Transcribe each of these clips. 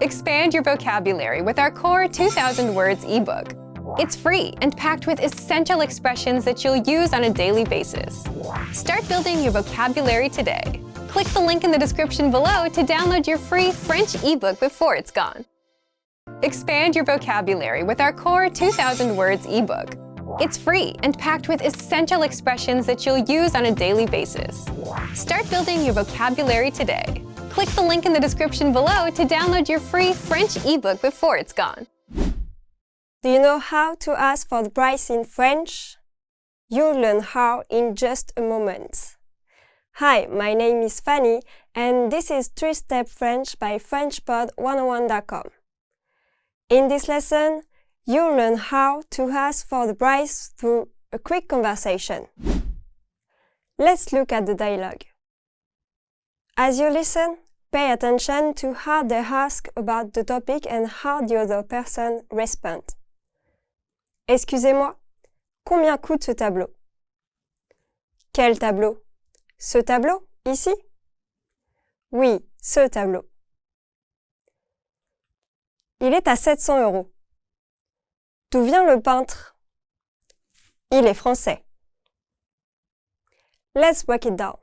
Expand your vocabulary with our core 2,000 words ebook. It's free and packed with essential expressions that you'll use on a daily basis. Start building your vocabulary today. Click the link in the description below to download your free French ebook before it's gone. Expand your vocabulary with our core 2,000 words ebook. It's free and packed with essential expressions that you'll use on a daily basis. Start building your vocabulary today. Click the link in the description below to download your free French ebook before it's gone. Do you know how to ask for the price in French? You'll learn how in just a moment. Hi, my name is Fanny, and this is 3-Step French by FrenchPod101.com. In this lesson, you'll learn how to ask for the price through a quick conversation. Let's look at the dialogue. As you listen, pay attention to how they ask about the topic and how the other person responds. Excusez-moi, combien coûte ce tableau? Quel tableau? Ce tableau, ici? Oui, ce tableau. Il est à 700 €. D'où vient le peintre? Il est français. Let's break it down.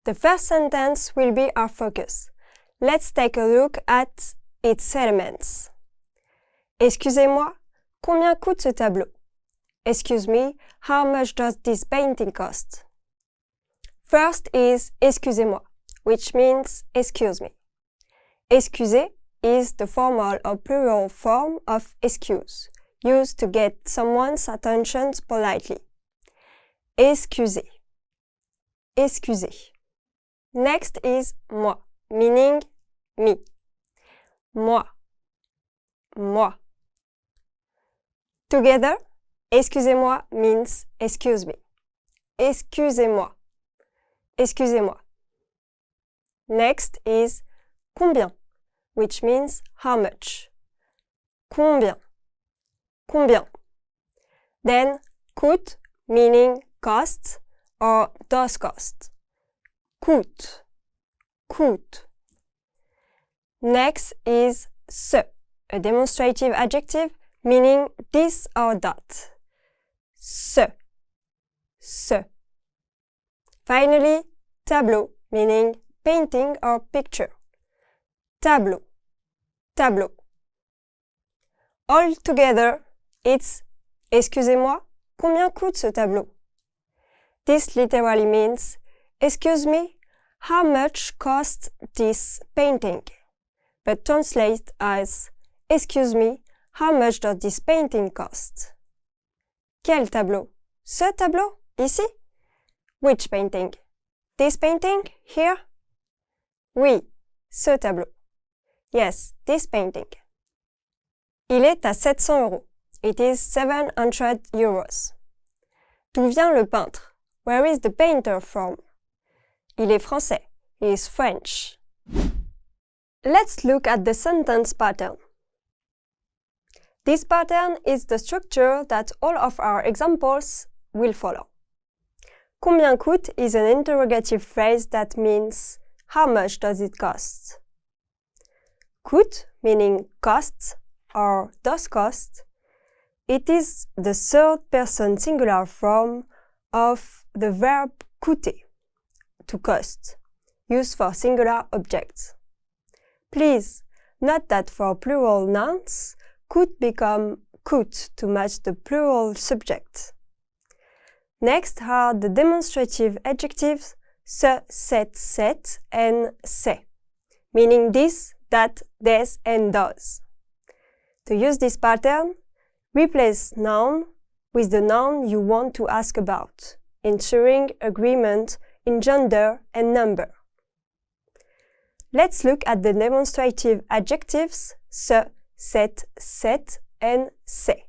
The first sentence will be our focus. Let's take a look at its elements. Excusez-moi, combien coûte ce tableau? Excuse me, how much does this painting cost? First is excusez-moi, which means excuse me. Excuser is the formal or plural form of excuse, used to get someone's attention politely. Excusez. Excusez. Next is moi, meaning me. Moi. Moi. Together, excusez-moi means excuse me. Excusez-moi. Excusez-moi. Next is combien, which means how much. Combien. Combien. Then coûte, meaning cost or does cost. Coûte. Coûte. Next is ce, a demonstrative adjective meaning this or that. Ce. Ce. Finally, tableau, meaning painting or picture. Tableau. Tableau. All together, it's excusez-moi, combien coûte ce tableau? This literally means excuse me, how much costs this painting? But translate as excuse me, how much does this painting cost? Quel tableau? Ce tableau? Ici? Which painting? This painting? Here? Oui, ce tableau. Yes, this painting. Il est à 700 €. It is 700 euros. D'où vient le peintre? Where is the painter from? Il est français. He is French. Let's look at the sentence pattern. This pattern is the structure that all of our examples will follow. Combien coûte is an interrogative phrase that means how much does it cost? Coûte, meaning costs or does cost, it is the third person singular form of the verb coûter, to cost, used for singular objects. Please note that for plural nouns, could become coûte to match the plural subject. Next are the demonstrative adjectives ce, cette, and c'est, meaning this, that, des, and does. To use this pattern, replace noun with the noun you want to ask about, ensuring agreement in gender and number. Let's look at the demonstrative adjectives ce, cette, and c'est.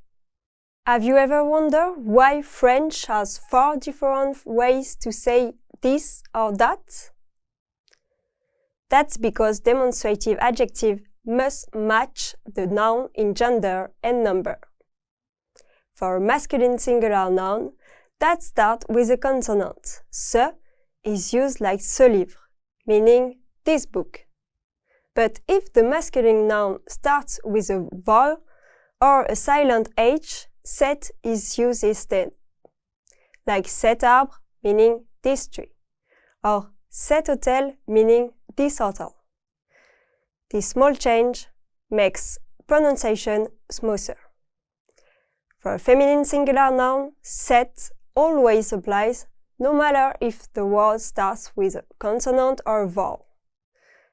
Have you ever wondered why French has 4 different ways to say this or that? That's because demonstrative adjective must match the noun in gender and number. For a masculine singular noun, that starts with a consonant. Ce is used like ce livre, meaning this book. But if the masculine noun starts with a vowel or a silent H, cet is used instead. Like cet arbre, meaning this tree, or cet hôtel, meaning this hotel. This small change makes pronunciation smoother. For a feminine singular noun, cet always applies, no matter if the word starts with a consonant or a vowel.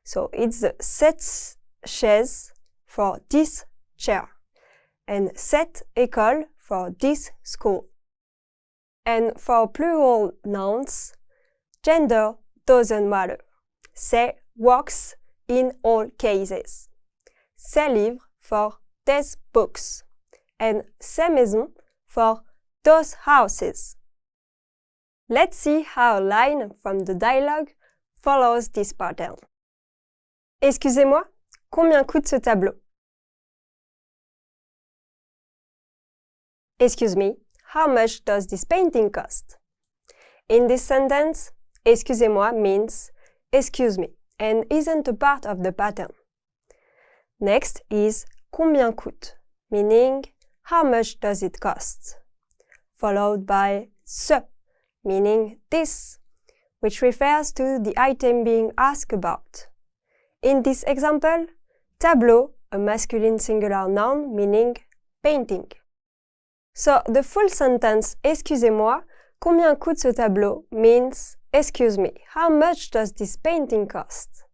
So it's the cette chaise for this chair, and cette école for this school. And for plural nouns, gender doesn't matter. C'est works in all cases. Ces livres for these books, and ces maisons for those houses. Let's see how a line from the dialogue follows this pattern. Excusez-moi, combien coûte ce tableau? Excuse me, how much does this painting cost? In this sentence, excusez-moi means excuse me and isn't a part of the pattern. Next is combien coûte, meaning how much does it cost? Followed by ce, meaning this, which refers to the item being asked about. In this example, tableau, a masculine singular noun meaning painting. So the full sentence excusez-moi, combien coûte ce tableau means excuse me, how much does this painting cost?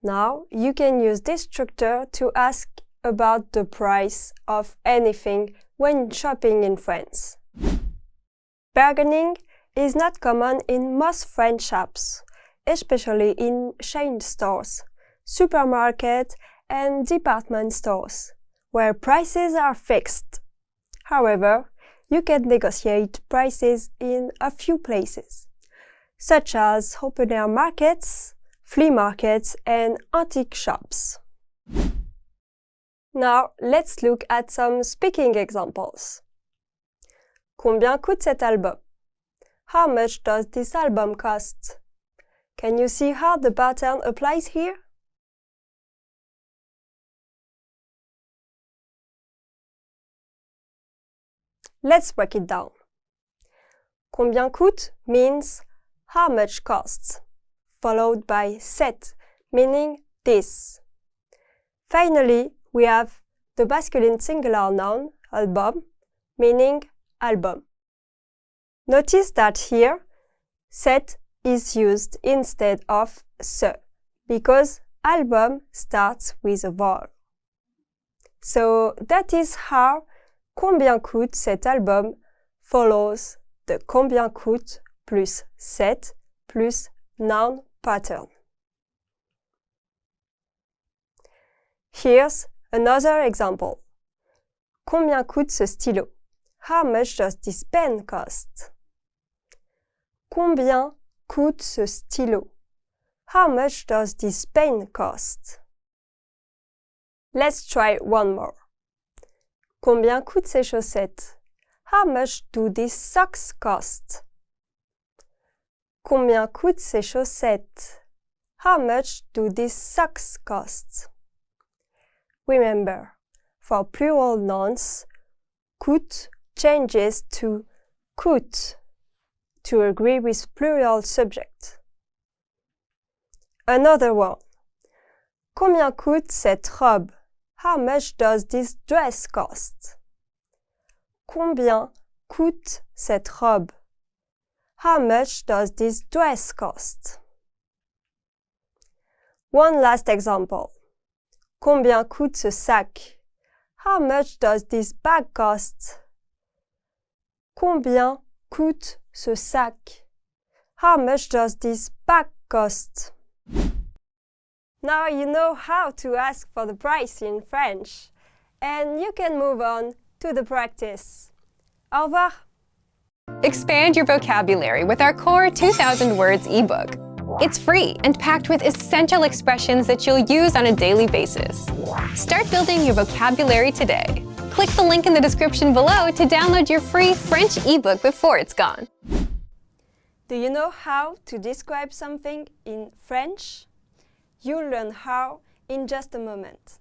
Now you can use this structure to ask about the price of anything when shopping in France. Bargaining is not common in most French shops, especially in chain stores, supermarkets, and department stores, where prices are fixed. However, you can negotiate prices in a few places, such as open-air markets, flea markets, and antique shops. Now, let's look at some speaking examples. Combien coûte cet album? How much does this album cost? Can you see how the pattern applies here? Let's break it down. Combien coûte means how much costs, followed by cet, meaning this. Finally, we have the masculine singular noun, album, meaning album. Notice that here, cet is used instead of ce, because album starts with a vowel. So that is how combien coûte cet album follows the combien coûte plus cet plus noun pattern. Here's another example. Combien coûte ce stylo? How much does this pen cost? Combien coûte ce stylo? How much does this pen cost? Let's try one more. Combien coûtent ces chaussettes? How much do these socks cost? Combien coûtent ces chaussettes? How much do these socks cost? Remember, for plural nouns, coûte changes to coûte to agree with plural subject. Another one. Combien coûte cette robe? How much does this dress cost? Combien coûte cette robe? How much does this dress cost? One last example. Combien coûte ce sac? How much does this bag cost? Combien coûte ce sac? How much does this bag cost? Now you know how to ask for the price in French, and you can move on to the practice. Au revoir! Expand your vocabulary with our core 2,000 words ebook. It's free and packed with essential expressions that you'll use on a daily basis. Start building your vocabulary today. Click the link in the description below to download your free French ebook before it's gone. Do you know how to describe something in French? You'll learn how in just a moment.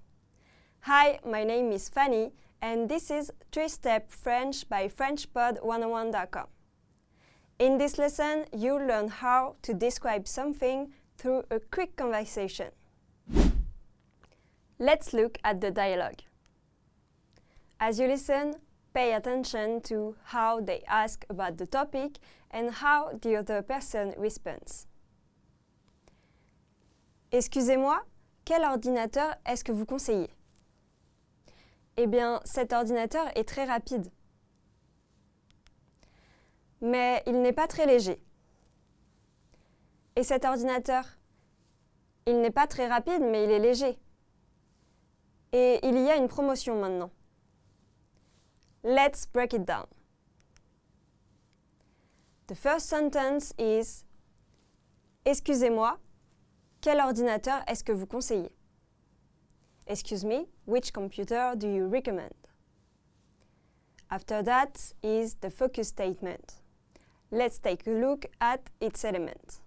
Hi, my name is Fanny, and this is 3-Step French by FrenchPod101.com. In this lesson, you'll learn how to describe something through a quick conversation. Let's look at the dialogue. As you listen, pay attention to how they ask about the topic and how the other person responds. Excusez-moi, quel ordinateur est-ce que vous conseillez? Eh bien, cet ordinateur est très rapide. Mais il n'est pas très léger. Et cet ordinateur, il n'est pas très rapide, mais il est léger. Et il y a une promotion maintenant. Let's break it down. The first sentence is Excusez-moi, quel ordinateur est-ce que vous conseillez? Excuse me, which computer do you recommend? After that is the focus statement. Let's take a look at its elements.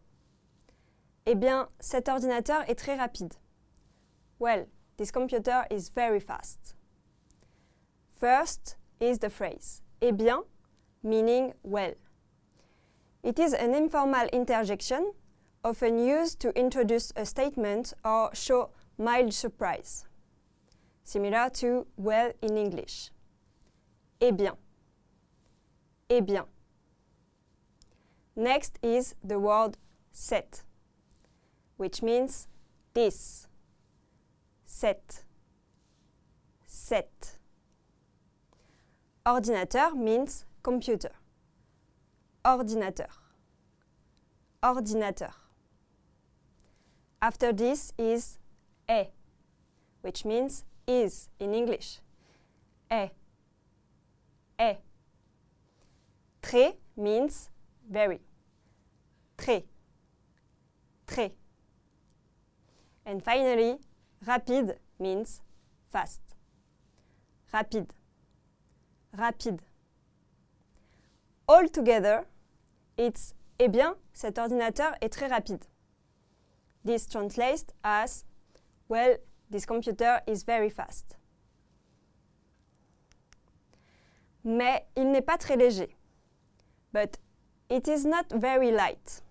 Eh bien, cet ordinateur est très rapide. Well, this computer is very fast. First is the phrase eh bien, meaning well. It is an informal interjection, often used to introduce a statement or show mild surprise, similar to well in English. Eh bien. Eh bien. Next is the word set, which means this. Set. Set. Ordinateur means computer. Ordinateur. Ordinateur. After this is est, which means is in English. Est. Est. Très means very. Très. Très. And finally, rapide means fast. Rapide. Rapide. All together, it's eh bien, cet ordinateur est très rapide. This translates as well, this computer is very fast. Mais il n'est pas très léger. But it is not very light.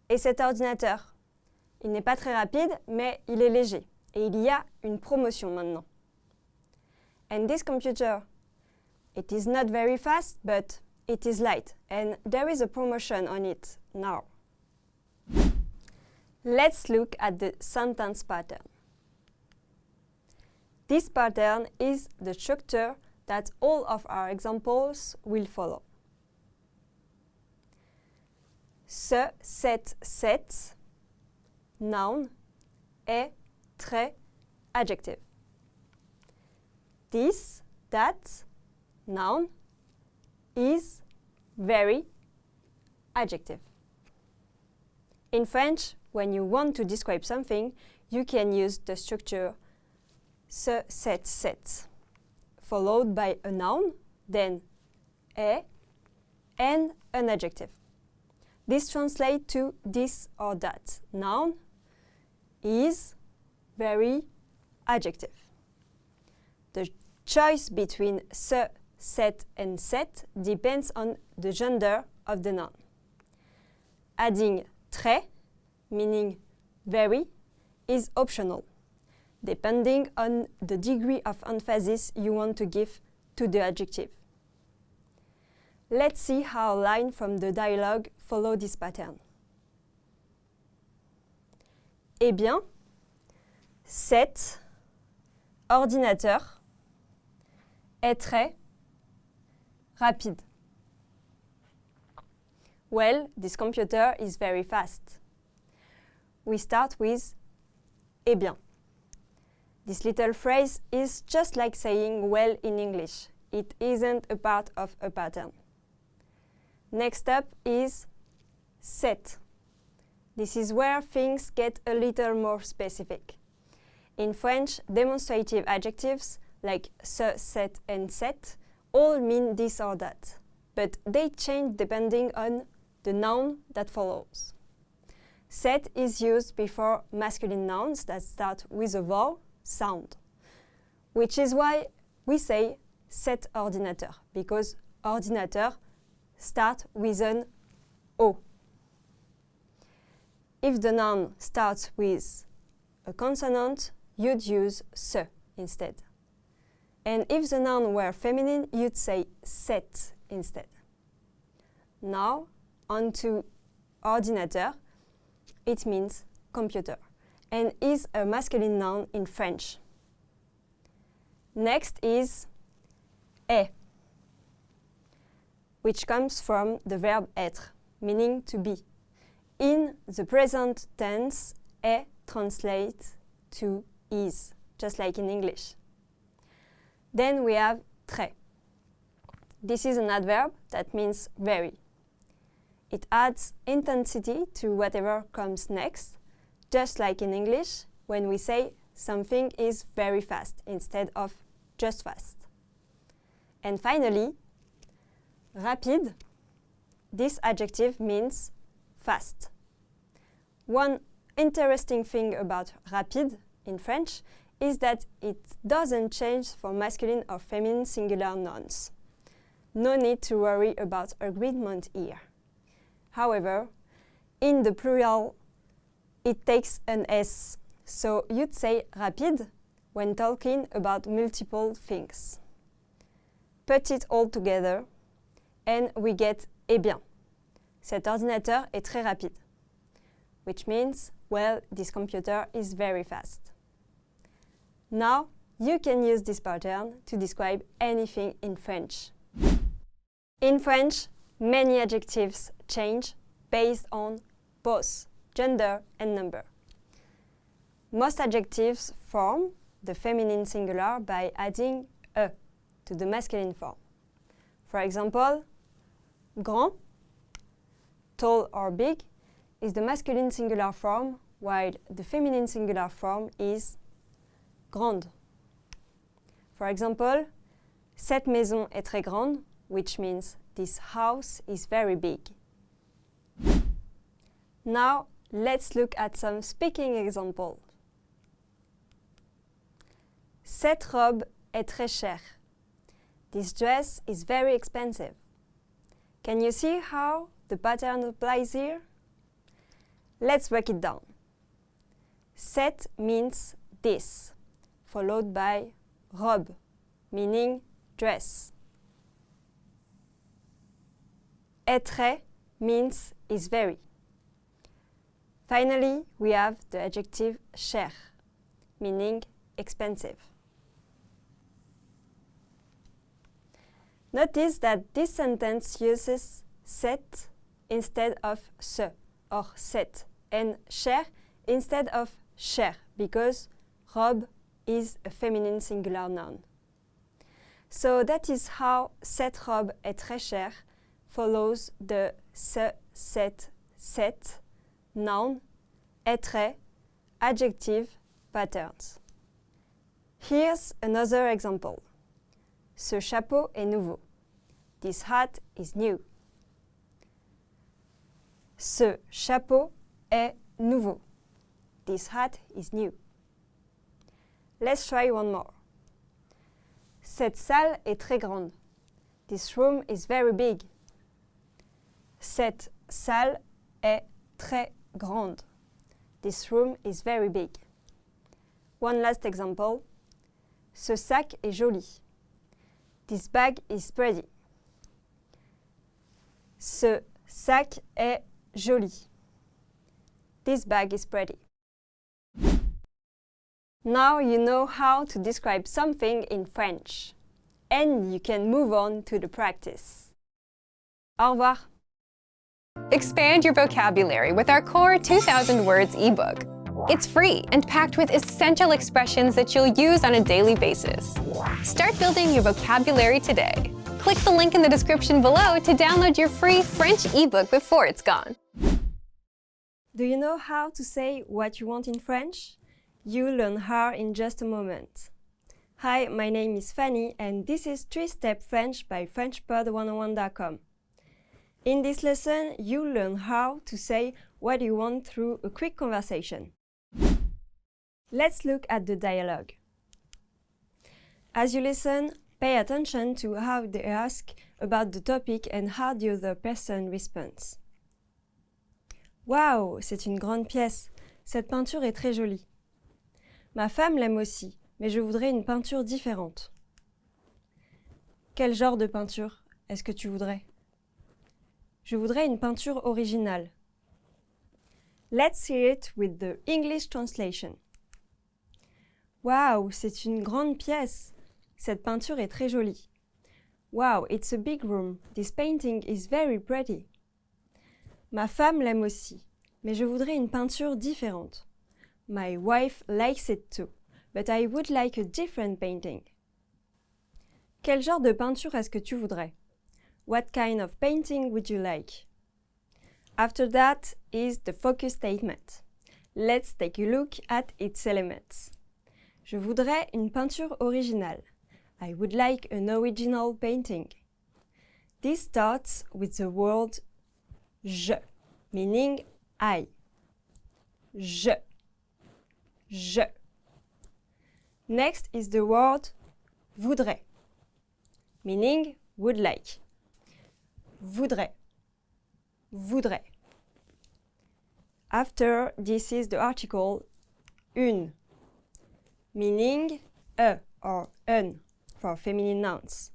Et cet ordinateur, il n'est pas très rapide, mais il est léger. Et il y a une promotion maintenant. And this computer, it is not very fast, but it is light. And there is a promotion on it now. Let's look at the sentence pattern. This pattern is the structure that all of our examples will follow. Ce, cette, noun, est, très, adjective. This, that, noun, is, very, adjective. In French, when you want to describe something, you can use the structure ce, cette, followed by a noun, then est, and an adjective. This translates to this or that. Noun, is, very, adjective. The choice between ce, cette, and set depends on the gender of the noun. Adding très, meaning very, is optional, depending on the degree of emphasis you want to give to the adjective. Let's see how lines from the dialogue follow this pattern. Eh bien, cet ordinateur est très rapide. Well, this computer is very fast. We start with eh bien. This little phrase is just like saying well in English. It isn't a part of a pattern. Next up is set. This is where things get a little more specific. In French, demonstrative adjectives like ce, cette, and set all mean this or that, but they change depending on the noun that follows. Cet is used before masculine nouns that start with a vowel sound, which is why we say cet ordinateur, because ordinateur starts with an O. If the noun starts with a consonant, you'd use se instead. And if the noun were feminine, you'd say set instead. Now, on to ordinateur. It means computer and is a masculine noun in French. Next is est, which comes from the verb être, meaning to be. In the present tense, est translates to is, just like in English. Then we have très. This is an adverb that means very. It adds intensity to whatever comes next, just like in English when we say something is very fast instead of just fast. And finally, rapide. This adjective means fast. One interesting thing about rapide in French is that it doesn't change for masculine or feminine singular nouns. No need to worry about agreement here. However, in the plural, it takes an S, so you'd say rapide when talking about multiple things. Put it all together, and we get eh bien. Cet ordinateur est très rapide, which means, well, this computer is very fast. Now, you can use this pattern to describe anything in French. In French, many adjectives change based on both gender and number. Most adjectives form the feminine singular by adding e to the masculine form. For example, grand, tall or big, is the masculine singular form, while the feminine singular form is grande. For example, cette maison est très grande, which means this house is very big. Now, let's look at some speaking examples. Cette robe est très chère. This dress is very expensive. Can you see how the pattern applies here? Let's break it down. Cette means this, followed by robe, meaning dress. Est très means is very. Finally, we have the adjective cher, meaning expensive. Notice that this sentence uses cette instead of ce or cette, and cher instead of cher, because robe is a feminine singular noun. So that is how cette robe est très chère follows the ce, cette, cette, noun, est très, adjective patterns. Here's another example. Ce chapeau est nouveau. This hat is new. Ce chapeau est nouveau. This hat is new. Let's try one more. Cette salle est très grande. This room is very big. Cette salle est très grande. This room is very big. One last example. Ce sac est joli. This bag is pretty. Ce sac est joli. This bag is pretty. Now you know how to describe something in French. And you can move on to the practice. Au revoir. Expand your vocabulary with our core 2,000 words ebook. It's free and packed with essential expressions that you'll use on a daily basis. Start building your vocabulary today. Click the link in the description below to download your free French ebook before it's gone. Do you know how to say what you want in French? You'll learn how in just a moment. Hi, my name is Fanny and this is 3-Step French by FrenchPod101.com. In this lesson, you'll learn how to say what you want through a quick conversation. Let's look at the dialogue. As you listen, pay attention to how they ask about the topic and how the other person responds. Waouh, c'est une grande pièce. Cette peinture est très jolie. Ma femme l'aime aussi, mais je voudrais une peinture différente. Quel genre de peinture est-ce que tu voudrais? Je voudrais une peinture originale. Let's hear it with the English translation. Wow, c'est une grande pièce. Cette peinture est très jolie. Wow, it's a big room. This painting is very pretty. Ma femme l'aime aussi, mais je voudrais une peinture différente. My wife likes it too, but I would like a different painting. Quel genre de peinture est-ce que tu voudrais? What kind of painting would you like? After that is the focus statement. Let's take a look at its elements. Je voudrais une peinture originale. I would like an original painting. This starts with the word je, meaning I. Je. Je. Next is the word voudrais, meaning would like. Voudrais. Voudrais. After, this is the article une, meaning a or un for feminine nouns.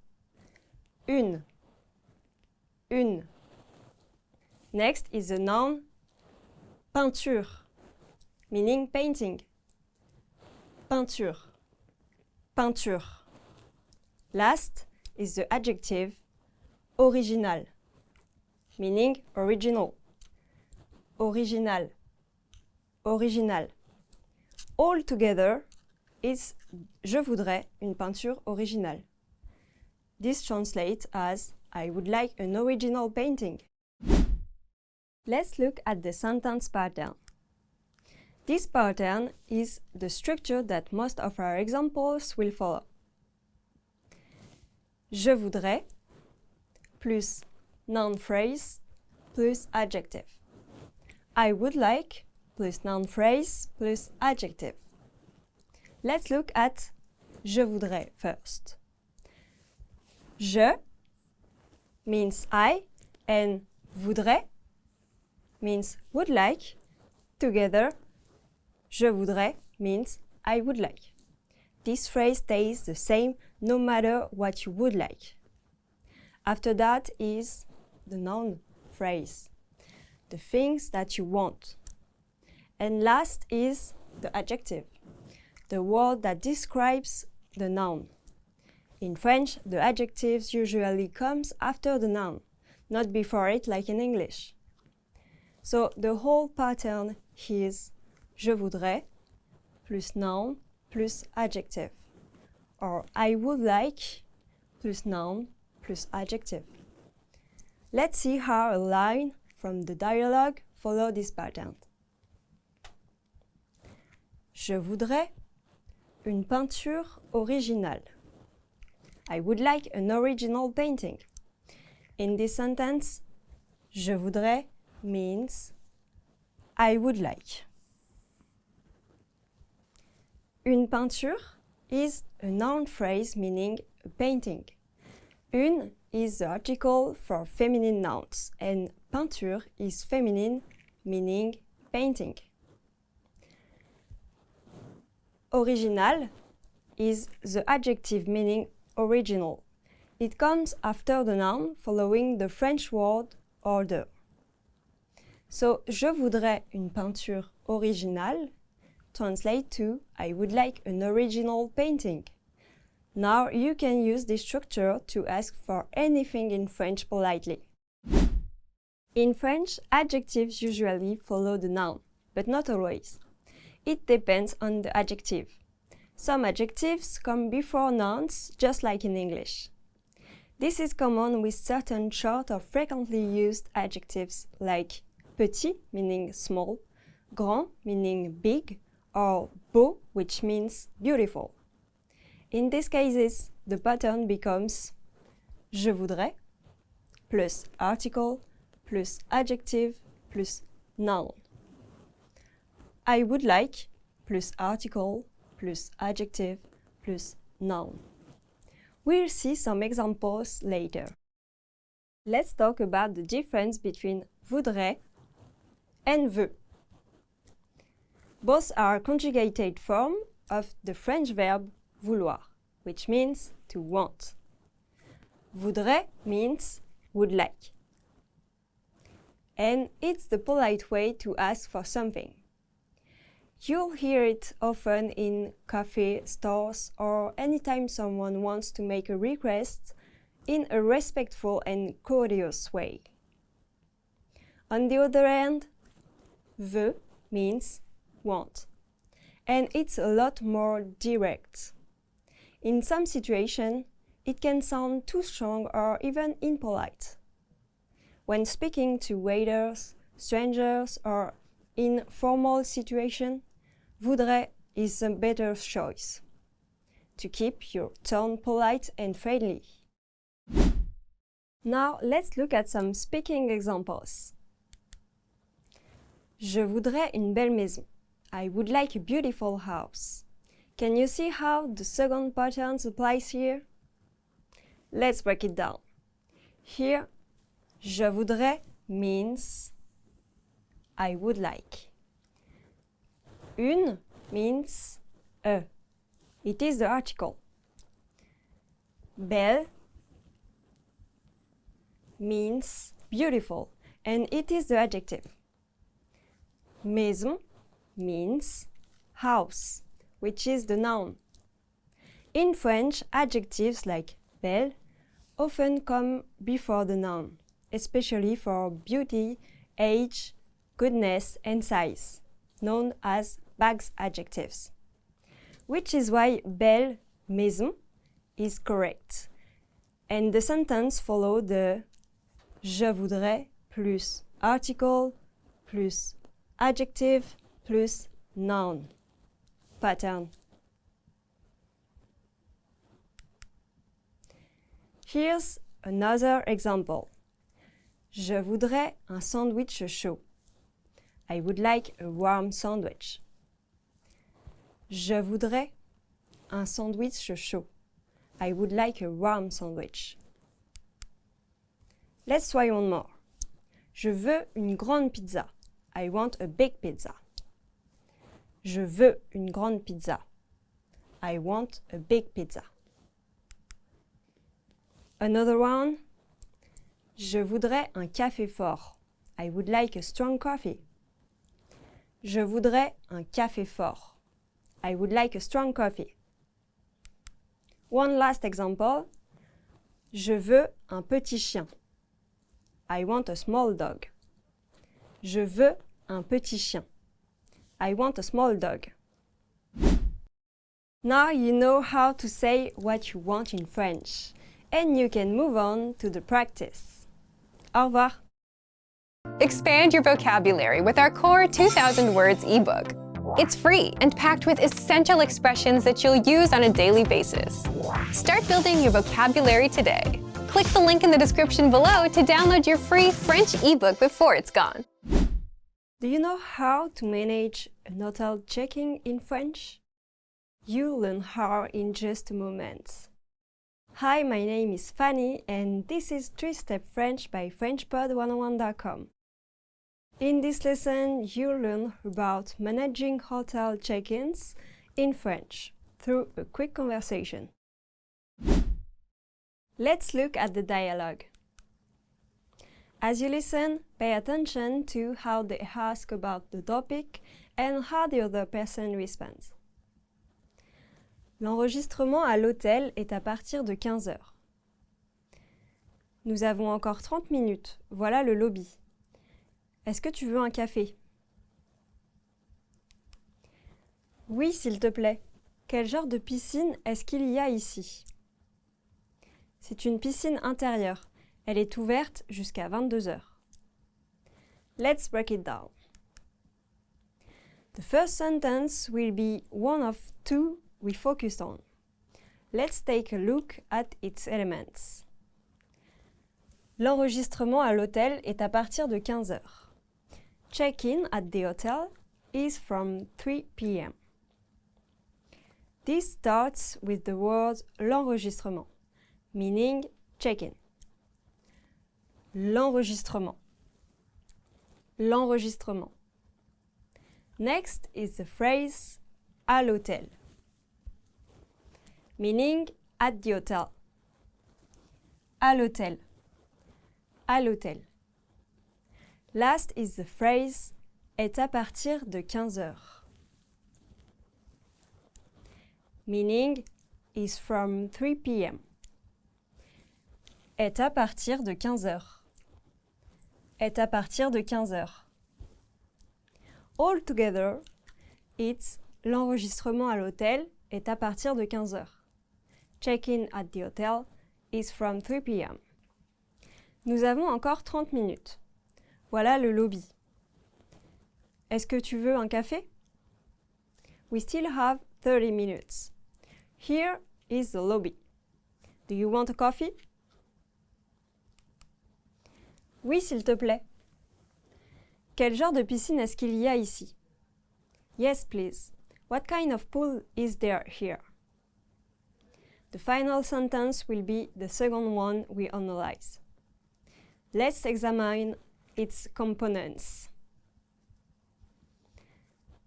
Une. Une. Next is the noun peinture, meaning painting. Peinture. Peinture. Last is the adjective original, meaning original. Original. Original. All together is je voudrais une peinture originale. This translates as I would like an original painting. Let's look at the sentence pattern. This pattern is the structure that most of our examples will follow. Je voudrais plus noun phrase plus adjective. I would like plus noun phrase plus adjective. Let's look at je voudrais first. Je means I and voudrais means would like. Together, je voudrais means I would like. This phrase stays the same no matter what you would like. After that is the noun phrase, the things that you want. And last is the adjective, the word that describes the noun. In French, the adjectives usually comes after the noun, not before it like in English. So the whole pattern is je voudrais plus noun plus adjective, or I would like plus noun plus adjective. Let's see how a line from the dialogue follow this pattern. Je voudrais une peinture originale. I would like an original painting. In this sentence, je voudrais means I would like. Une peinture is a noun phrase meaning a painting. Une is the article for feminine nouns and peinture is feminine meaning painting. Original is the adjective meaning original. It comes after the noun following the French word order. So, je voudrais une peinture originale translate to I would like an original painting. Now you can use this structure to ask for anything in French politely. In French, adjectives usually follow the noun, but not always. It depends on the adjective. Some adjectives come before nouns, just like in English. This is common with certain short or frequently used adjectives like petit, meaning small, grand, meaning big, or beau, which means beautiful. In these cases, the pattern becomes je voudrais plus article plus adjective plus noun. I would like plus article plus adjective plus noun. We'll see some examples later. Let's talk about the difference between voudrais and veut. Both are conjugated form of the French verb vouloir, which means to want. Voudrais means would like. And it's the polite way to ask for something. You'll hear it often in cafe stores or anytime someone wants to make a request in a respectful and courteous way. On the other hand, veut means want, and it's a lot more direct. In some situations, it can sound too strong or even impolite. When speaking to waiters, strangers, or in formal situations, voudrais is a better choice to keep your tone polite and friendly. Now let's look at some speaking examples. Je voudrais une belle maison. I would like a beautiful house. Can you see how the second pattern applies here? Let's break it down. Here, je voudrais means I would like. Une means a. It is the article. Belle means beautiful, and it is the adjective. Maison means house, which is the noun. In French, adjectives like belle often come before the noun, especially for beauty, age, goodness, and size, known as bags adjectives. Which is why belle, maison, is correct. And the sentence follows the je voudrais plus article plus adjective plus noun pattern. Here's another example. Je voudrais un sandwich chaud. I would like a warm sandwich. Je voudrais un sandwich chaud. I would like a warm sandwich. Let's try one more. Je veux une grande pizza. I want a big pizza. Je veux une grande pizza. I want a big pizza. Another one. Je voudrais un café fort. I would like a strong coffee. Je voudrais un café fort. I would like a strong coffee. One last example. Je veux un petit chien. I want a small dog. Je veux un petit chien. I want a small dog. Now you know how to say what you want in French, and you can move on to the practice. Au revoir. Expand your vocabulary with our core 2,000 words ebook. It's free and packed with essential expressions that you'll use on a daily basis. Start building your vocabulary today. Click the link in the description below to download your free French ebook before it's gone. Do you know how to manage an hotel check-in in French? You'll learn how in just a moment. Hi, my name is Fanny, and this is 3-Step French by FrenchPod101.com. In this lesson, you'll learn about managing hotel check-ins in French through a quick conversation. Let's look at the dialogue. As you listen, pay attention to how they ask about the topic and how the other person responds. L'enregistrement à l'hôtel est à partir de 15 heures. Nous avons encore 30 minutes. Voilà le lobby. Est-ce que tu veux un café? Oui, s'il te plaît. Quel genre de piscine est-ce qu'il y a ici? C'est une piscine intérieure. Elle est ouverte jusqu'à 22 heures. Let's break it down. The first sentence will be one of two we focused on. Let's take a look at its elements. L'enregistrement à l'hôtel est à partir de 15 heures. Check-in at the hotel is from 3 p.m. This starts with the word l'enregistrement, meaning check-in. L'enregistrement. L'enregistrement. Next is the phrase à l'hôtel, meaning at the hotel. À l'hôtel. À l'hôtel. Last is the phrase est à partir de 15 heures, meaning is from 3 p.m. Est à partir de 15 heures. Est à partir de 15 heures. All together, it's l'enregistrement à l'hôtel est à partir de 15 heures. Check-in at the hotel is from 3 p.m. Nous avons encore 30 minutes. Voilà le lobby. Est-ce que tu veux un café? We still have 30 minutes. Here is the lobby. Do you want a coffee? Oui, s'il te plaît. Quel genre de piscine est-ce qu'il y a ici? Yes, please. What kind of pool is there here? The final sentence will be the second one we analyze. Let's examine its components.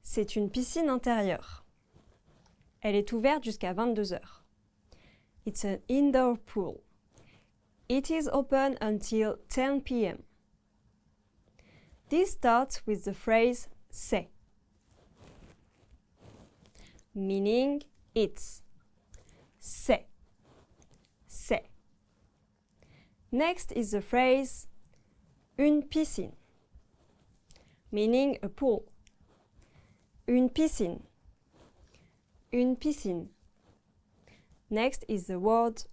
C'est une piscine intérieure. Elle est ouverte jusqu'à 22 heures. It's an indoor pool. It is open until 10 p.m. This starts with the phrase c'est, meaning it's. C'est. C'est. Next is the phrase une piscine, meaning a pool. Une piscine. Une piscine. Next is the word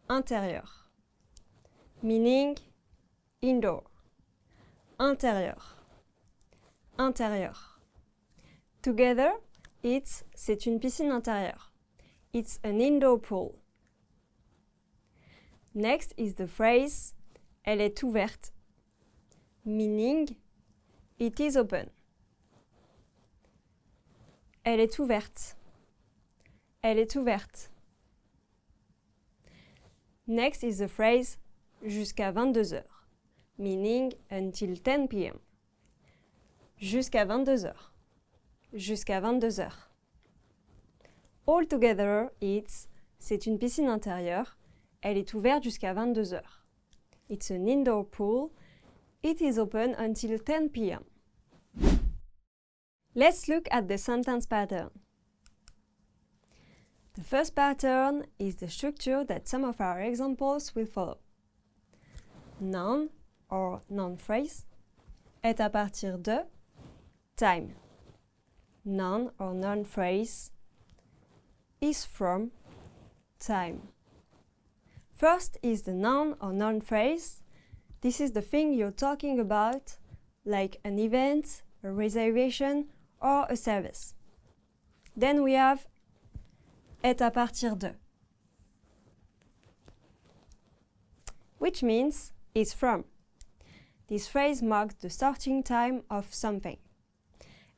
intérieur, meaning indoor. Intérieur. Intérieur. Together, c'est une piscine intérieure. It's an indoor pool. Next is the phrase elle est ouverte, meaning it is open. Elle est ouverte. Elle est ouverte. Next is the phrase jusqu'à 22 heures, meaning until 10 p.m. Jusqu'à 22 heures. Jusqu'à 22 heures. All together, c'est une piscine intérieure. Elle est ouverte jusqu'à 22 heures. It's an indoor pool. It is open until 10 p.m. Let's look at the sentence pattern. The first pattern is the structure that some of our examples will follow. Noun or noun phrase est à partir de time. Noun or noun phrase is from time. First is the noun or noun phrase. This is the thing you're talking about, like an event, a reservation, or a service. Then we have est à partir de, which means is from. This phrase marks the starting time of something.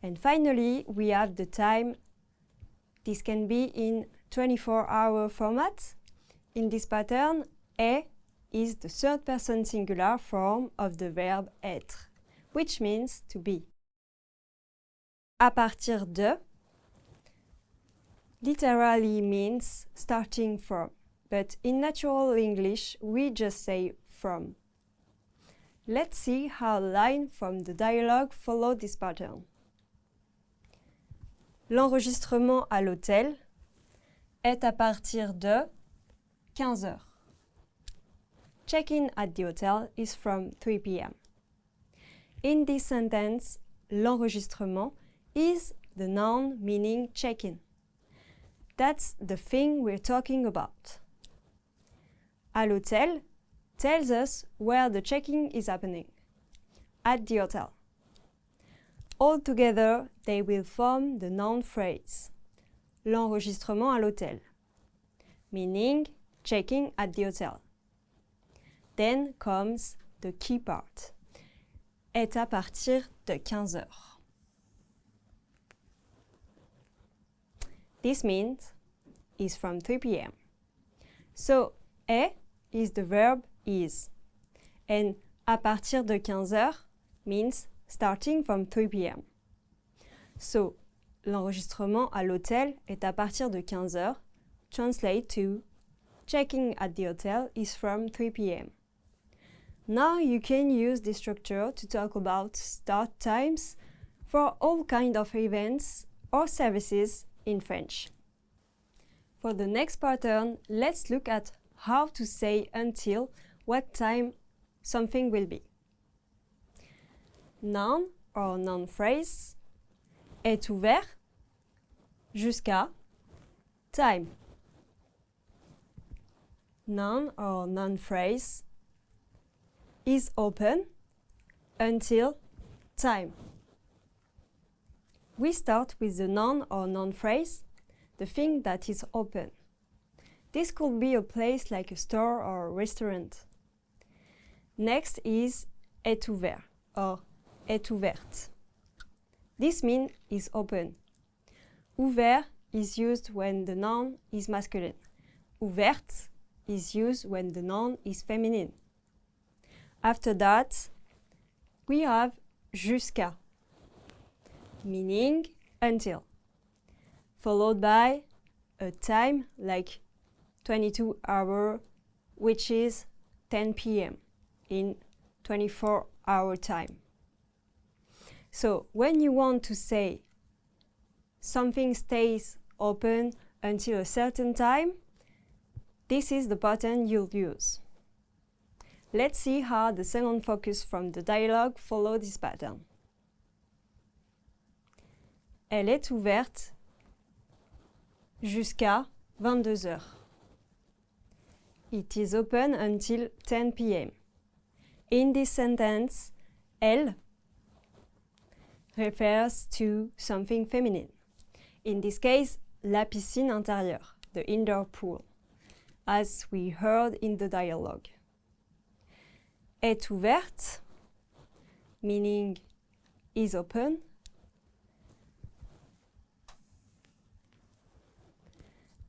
And finally, we have the time. This can be in 24-hour format. In this pattern, est is the third person singular form of the verb être, which means to be. À partir de literally means starting from, but in natural English, we just say from. Let's see how the line from the dialogue follow this pattern. L'enregistrement à l'hôtel est à partir de 15 heures. Check-in at the hotel is from 3 p.m. In this sentence, l'enregistrement is the noun meaning check-in. That's the thing we're talking about. À l'hôtel tells us where the check-in is happening. At the hotel. All together, they will form the noun phrase. L'enregistrement à l'hôtel. Meaning checking at the hotel. Then comes the key part. est à partir de 15 heures. This means is from 3 p.m. So, est is the verb is. And à partir de 15 heures means starting from 3 p.m. So, l'enregistrement à l'hôtel est à partir de 15 heures. Translate to checking at the hotel is from 3 p.m. Now you can use this structure to talk about start times for all kinds of events or services in French. For the next pattern, let's look at how to say until what time something will be. Noun or noun phrase est ouvert jusqu'à time. Noun or noun phrase is open until time. We start with the noun or noun phrase, the thing that is open. This could be a place like a store or a restaurant. Next is est ouvert or est ouverte. This means is open. Ouvert is used when the noun is masculine. Ouverte is used when the noun is feminine. After that, we have jusqu'à, meaning until, followed by a time like 22 hours, which is 10 p.m. in 24-hour time. So when you want to say something stays open until a certain time, this is the pattern you'll use. Let's see how the second focus from the dialogue follows this pattern. Elle est ouverte jusqu'à 22 heures. It is open until 10 p.m. In this sentence, elle refers to something feminine. In this case, la piscine intérieure, the indoor pool, as we heard in the dialogue. Est ouverte, meaning is open.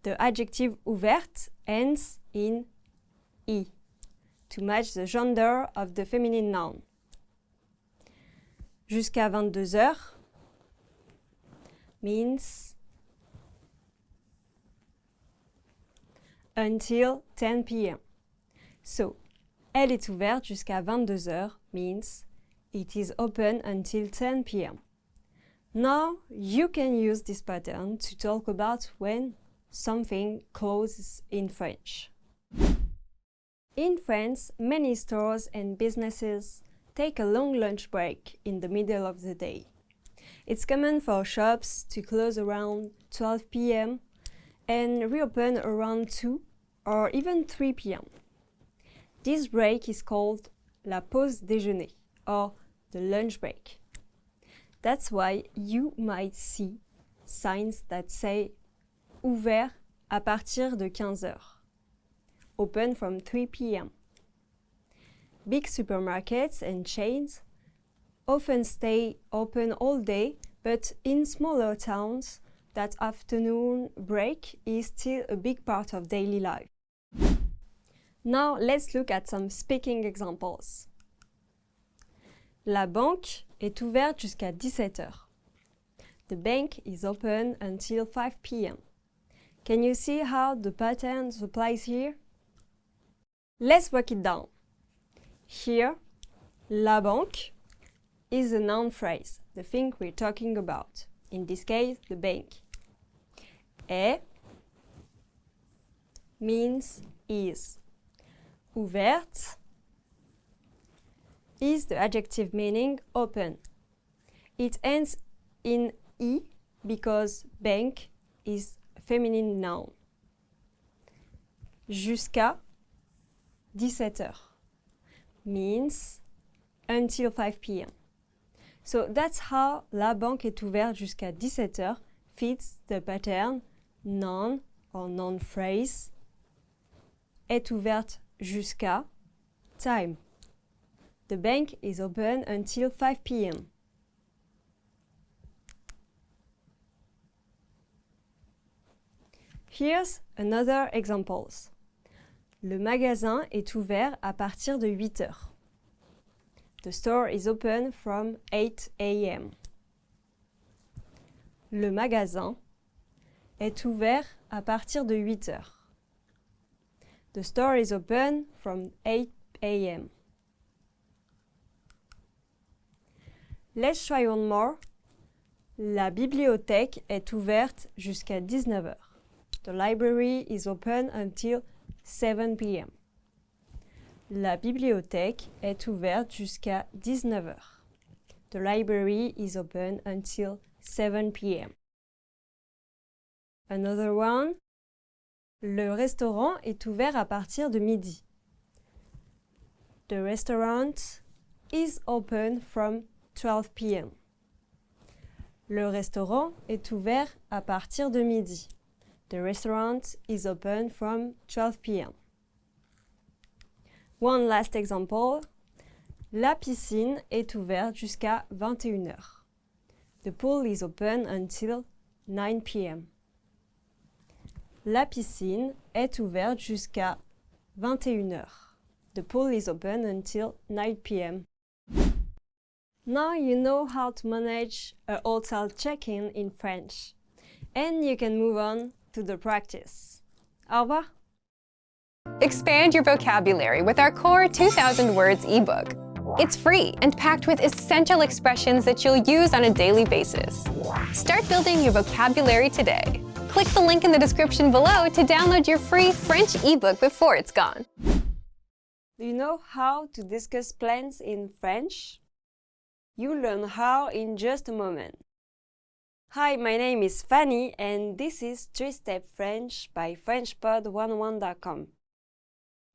The adjective ouverte ends in I to match the gender of the feminine noun. Jusqu'à 22 heures means until 10 p.m. So, elle est ouverte jusqu'à 22 heures means it is open until 10 p.m. Now you can use this pattern to talk about when something closes in French. In France, many stores and businesses take a long lunch break in the middle of the day. It's common for shops to close around 12 p.m. and reopen around 2 or even 3 p.m. This break is called la pause déjeuner or the lunch break. That's why you might see signs that say ouvert à partir de 15 heures, open from 3 p.m. Big supermarkets and chains often stay open all day, but in smaller towns, that afternoon break is still a big part of daily life. Now let's look at some speaking examples. La banque est ouverte jusqu'à 17 heures. The bank is open until 5 p.m. Can you see how the pattern applies here? Let's break it down. Here, la banque is a noun phrase, the thing we're talking about. In this case, the bank. Est means is. Ouverte is the adjective meaning open. It ends in I because bank is a feminine noun. Jusqu'à 17 heures means until 5 p.m. So that's how la banque est ouverte jusqu'à 17 heures fits the pattern noun or noun phrase est ouverte jusqu'à time. The bank is open until 5 p.m. Here's another examples. Le magasin est ouvert à partir de 8 heures. The store is open from 8 a.m. Le magasin est ouvert à partir de 8 heures. The store is open from 8 a.m. Let's try one more. La bibliothèque est ouverte jusqu'à 19 heures. The library is open until 7 p.m. La bibliothèque est ouverte jusqu'à 19 heures. The library is open until 7 p.m. Another one. Le restaurant est ouvert à partir de midi. The restaurant is open from 12 p.m. Le restaurant est ouvert à partir de midi. The restaurant is open from 12 p.m. One last example. La piscine est ouverte jusqu'à 21 heures. The pool is open until 9 p.m. La piscine est ouverte jusqu'à 21 heures. The pool is open until 9 p.m. Now you know how to manage a hotel check-in in French. And you can move on to the practice. Au revoir! Expand your vocabulary with our core 2,000 words ebook. It's free and packed with essential expressions that you'll use on a daily basis. Start building your vocabulary today. Click the link in the description below to download your free French ebook before it's gone. Do you know how to discuss plans in French? You'll learn how in just a moment. Hi, my name is Fanny and this is 3-Step French by FrenchPod11.com.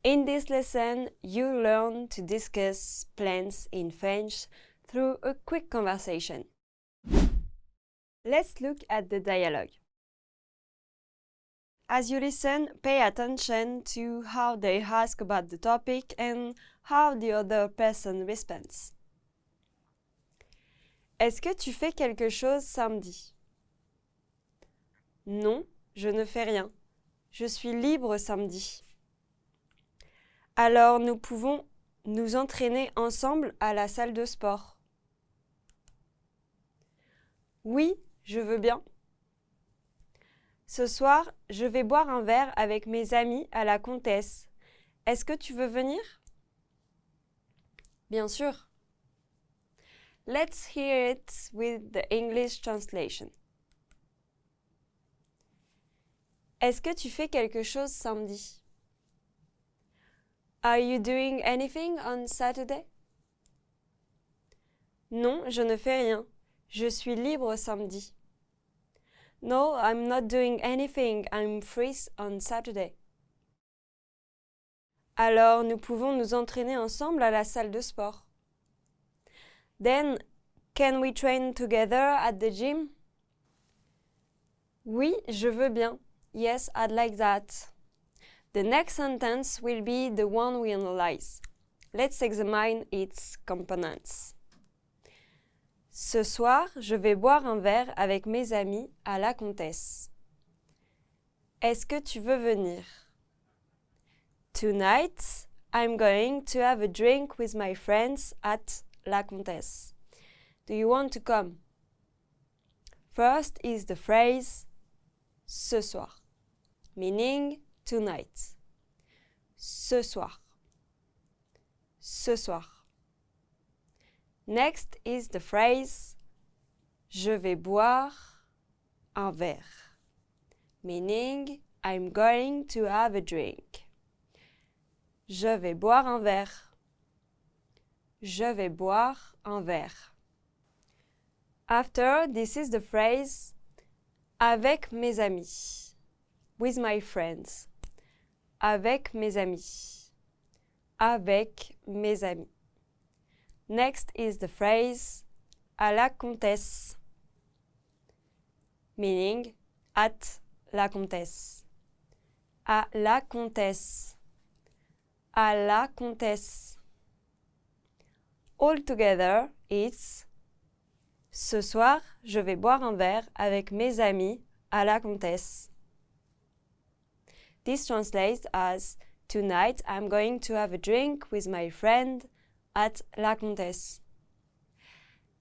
In this lesson, you'll learn to discuss plans in French through a quick conversation. Let's look at the dialogue. As you listen, pay attention to how they ask about the topic and how the other person responds. Est-ce que tu fais quelque chose samedi? Non, je ne fais rien. Je suis libre samedi. Alors nous pouvons nous entraîner ensemble à la salle de sport. Oui, je veux bien. Ce soir, je vais boire un verre avec mes amis à la Comtesse. Est-ce que tu veux venir? Bien sûr. Let's hear it with the English translation. Est-ce que tu fais quelque chose samedi? Are you doing anything on Saturday? Non, je ne fais rien. Je suis libre samedi. No, I'm not doing anything. I'm free on Saturday. Alors, nous pouvons nous entraîner ensemble à la salle de sport. Then, can we train together at the gym? Oui, je veux bien. Yes, I'd like that. The next sentence will be the one we analyze. Let's examine its components. Ce soir, je vais boire un verre avec mes amis à la Comtesse. Est-ce que tu veux venir? Tonight, I'm going to have a drink with my friends at La Comtesse. Do you want to come? First is the phrase ce soir, meaning tonight. Ce soir. Ce soir. Next is the phrase je vais boire un verre, meaning I'm going to have a drink. Je vais boire un verre. Je vais boire un verre. After, this is the phrase avec mes amis, with my friends. Avec mes amis. Avec mes amis. Next is the phrase à la comtesse, meaning at la comtesse. À la comtesse. À la comtesse. All together, it's ce soir, je vais boire un verre avec mes amis à la Comtesse. This translates as tonight I'm going to have a drink with my friend at La Comtesse.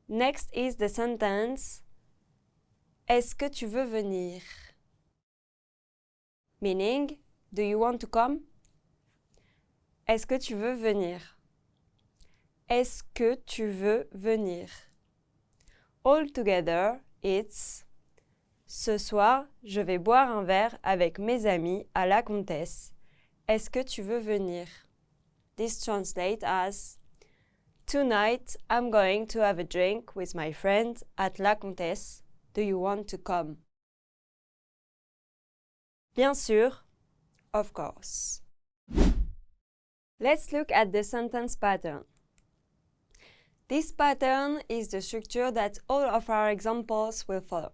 Next is the sentence Est-ce que tu veux venir? Meaning, do you want to come? Est-ce que tu veux venir? Est-ce que tu veux venir? All together, it's ce soir, je vais boire un verre avec mes amis à la Comtesse. Est-ce que tu veux venir? This translates as tonight I'm going to have a drink with my friend at La Comtesse. Do you want to come? Bien sûr, of course. Let's look at the sentence pattern. This pattern is the structure that all of our examples will follow.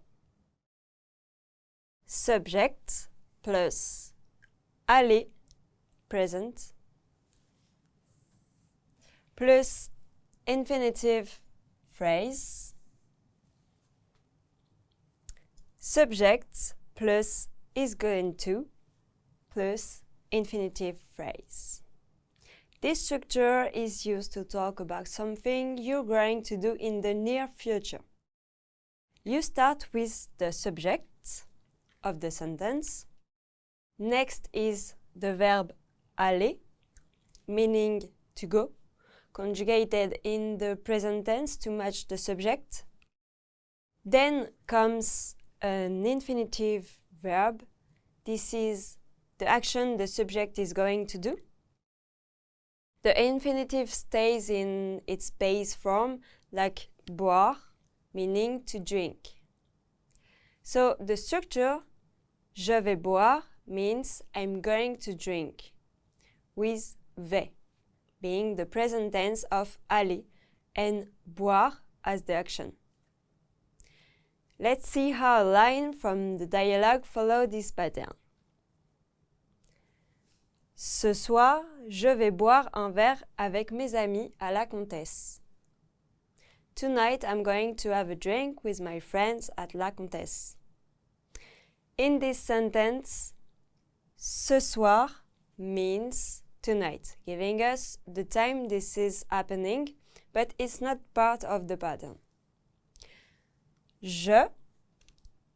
Subject plus aller, present, plus infinitive phrase, subject plus is going to, plus infinitive phrase. This structure is used to talk about something you're going to do in the near future. You start with the subject of the sentence. Next is the verb aller, meaning to go, conjugated in the present tense to match the subject. Then comes an infinitive verb. This is the action the subject is going to do. The infinitive stays in its base form, like boire, meaning to drink. So the structure je vais boire means I'm going to drink, with vais being the present tense of aller and boire as the action. Let's see how a line from the dialogue follows this pattern. Ce soir, je vais boire un verre avec mes amis à la Comtesse. Tonight, I'm going to have a drink with my friends at La Comtesse. In this sentence, ce soir means tonight, giving us the time this is happening, but it's not part of the pattern. Je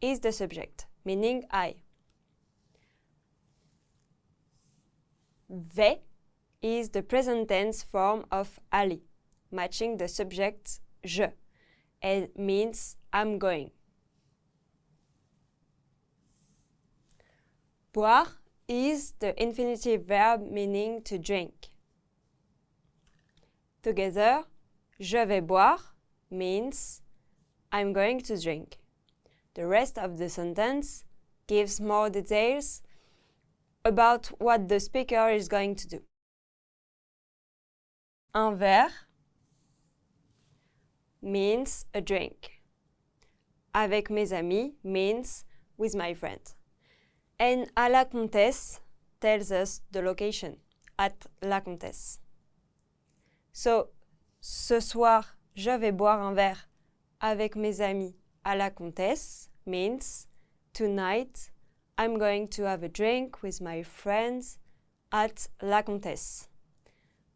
is the subject, meaning I. Vais is the present tense form of aller, matching the subject je, and means I'm going. Boire is the infinitive verb meaning to drink. Together, je vais boire means I'm going to drink. The rest of the sentence gives more details about what the speaker is going to do. Un verre means a drink. Avec mes amis means with my friend. And à la Comtesse tells us the location, at La Comtesse. So, ce soir, je vais boire un verre avec mes amis à La Comtesse means tonight I'm going to have a drink with my friends at La Comtesse.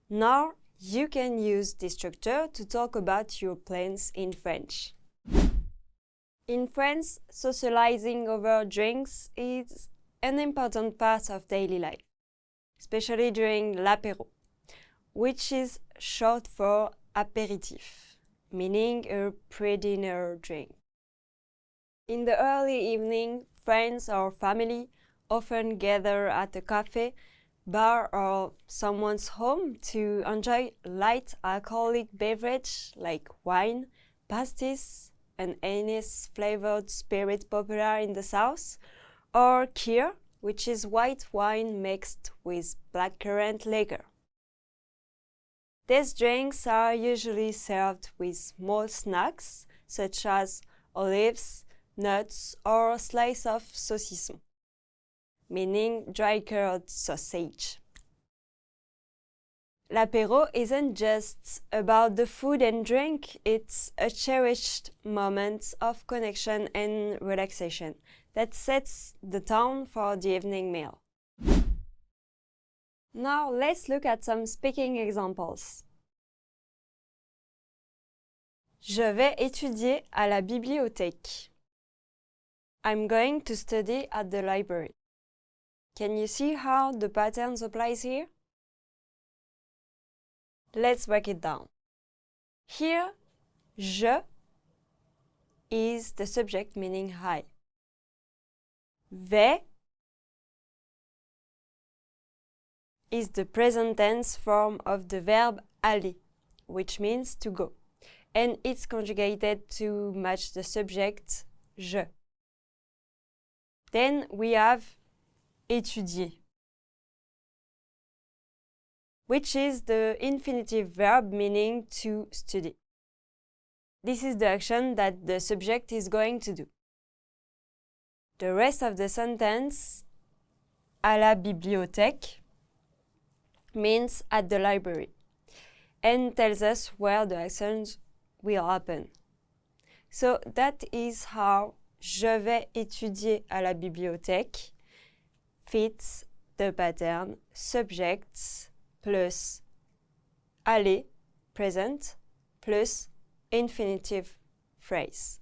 Now you can use this structure to talk about your plans in French. In France, socializing over drinks is an important part of daily life, especially during l'apéro, which is short for apéritif, meaning a pre-dinner drink. In the early evening, friends or family often gather at a cafe, bar or someone's home to enjoy light alcoholic beverage like wine, pastis, an anise-flavored spirit popular in the south, or kir, which is white wine mixed with blackcurrant liquor. These drinks are usually served with small snacks such as olives, nuts, or a slice of saucisson, meaning dry-cured sausage. L'apéro isn't just about the food and drink, it's a cherished moment of connection and relaxation that sets the tone for the evening meal. Now let's look at some speaking examples. Je vais étudier à la bibliothèque. I'm going to study at the library. Can you see how the pattern applies here? Let's break it down. Here, je is the subject meaning I. Vais is the present tense form of the verb aller, which means to go, and it's conjugated to match the subject je. Then we have étudier, which is the infinitive verb meaning to study. This is the action that the subject is going to do. The rest of the sentence, à la bibliothèque, means at the library, and tells us where the action will happen. So that is how je vais étudier à la bibliothèque fits the pattern subjects plus aller, present, plus infinitive phrase.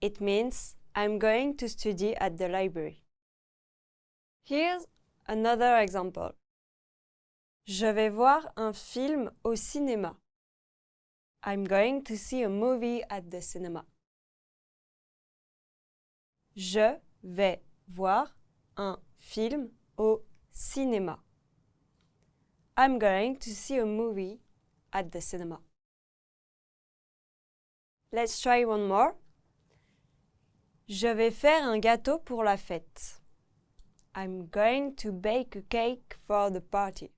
It means I'm going to study at the library. Here's another example. Je vais voir un film au cinéma. I'm going to see a movie at the cinema. Je vais voir un film au cinéma. I'm going to see a movie at the cinema. Let's try one more. Je vais faire un gâteau pour la fête. I'm going to bake a cake for the party.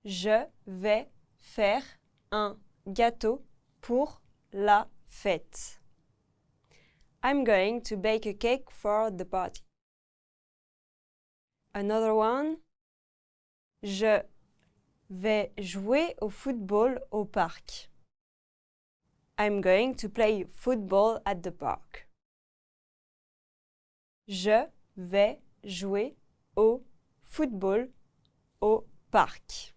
Je vais faire un gâteau pour la fête. I'm going to bake a cake for the party. Another one. Je vais jouer au football au parc. I'm going to play football at the park. Je vais jouer au football au parc.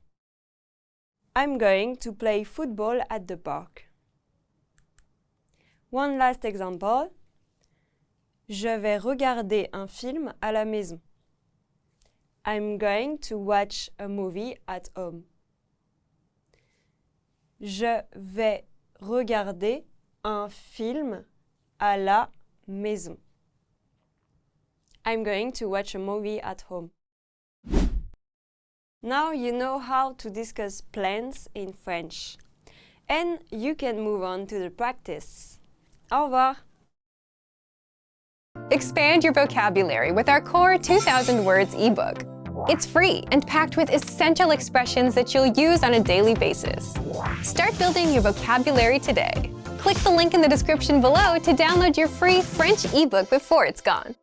I'm going to play football at the park. One last example. Je vais regarder un film à la maison. I'm going to watch a movie at home. Je vais regarder un film à la maison. I'm going to watch a movie at home. Now you know how to discuss plans in French. And you can move on to the practice. Au revoir! Expand your vocabulary with our core 2,000 words ebook. It's free and packed with essential expressions that you'll use on a daily basis. Start building your vocabulary today. Click the link in the description below to download your free French ebook before it's gone.